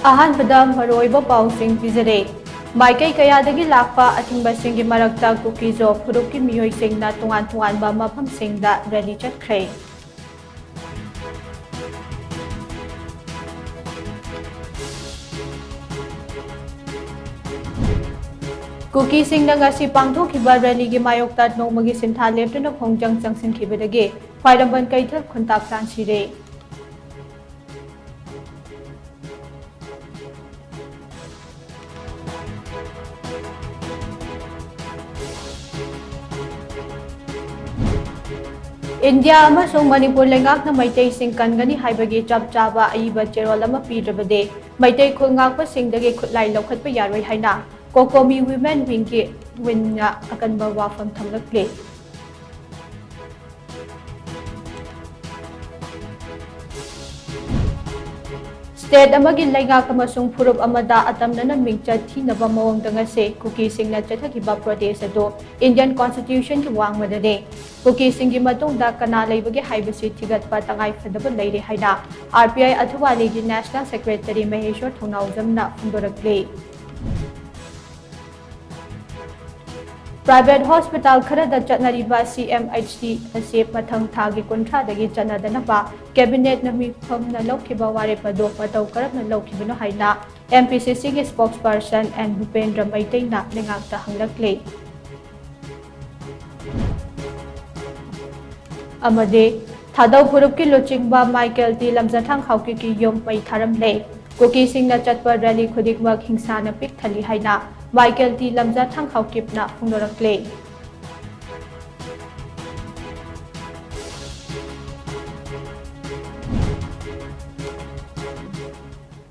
अहानबदा मरोइबा पाउसिंग पिजरे माइकई कयादगी लाकपा अथिंबसिंगी मरक्ता कुकीजो फुरुकी मियोइसिंगना तुंगान तुंगानबा मफमसिंगदा रैली चटख्रे कुकी सिंगना ngasi पांगथोखिबा रैलीगी मायोक्ता नोमगी सिंथा लेप्टना खोंजंग चंगसिनखिबदगे ख्वाइरंबन कैथल खुंताक तानसिरे इंडिया अमसुंग मणिपुर लेंगाकना मैतै सिंग कनगनी हाइबगी चप चाबा अइबा चेरोल अमा पीद्रबदे मैतै खुंगाकपा सिंगदगे खुलाई लौखतपा यारोय हाइना कोकोमी वुमेन विंग विंगना अकनबा वाफम थमलक्ले स्टेट अमगी लेंगाक अमसुंग फुरुप अमदा अतमनना मिंगचत थीनबा मवंगदा ngase कुकी सिंगना चथखिबा प्रोटेस्ट अदो इंडियन कॉन्स्टिट्यूशन की वांगमदने कुकी सिंगी मतुंगदा कना लेबगे हाइबसी थिगतपा तंगाई फदबा लेरे हाइना आरपीआई अथुवालीगी नेशनल सेक्रेटरी महेश्वर थोनाउजमना फुंदोरक्ले प्राइवेट हॉस्पिटल खरदा चटनरिबा सीएमएचडी असे मथंग थागी कुंथ्रादगी चनदनबा कैबिनेट नमिफमना लौखिबा वारेपदो मतौ करपना लौखिबनो हाइना एमपीसीसी के स्पोक्सपर्सन एन भूपेंद्र मैतैना लेंगाकता हंगलक्ले अमदे थादौ फुरुप की लुचिंगबा माइकल टी लमजाथांग हाउकी की योम मई थारमले कुकी सिंगना चटपा रैली खुदिकमक हिंसाना पिक थली हाइना माइकल टी लमजाथांग हाउकिपना फुंदोरक्ले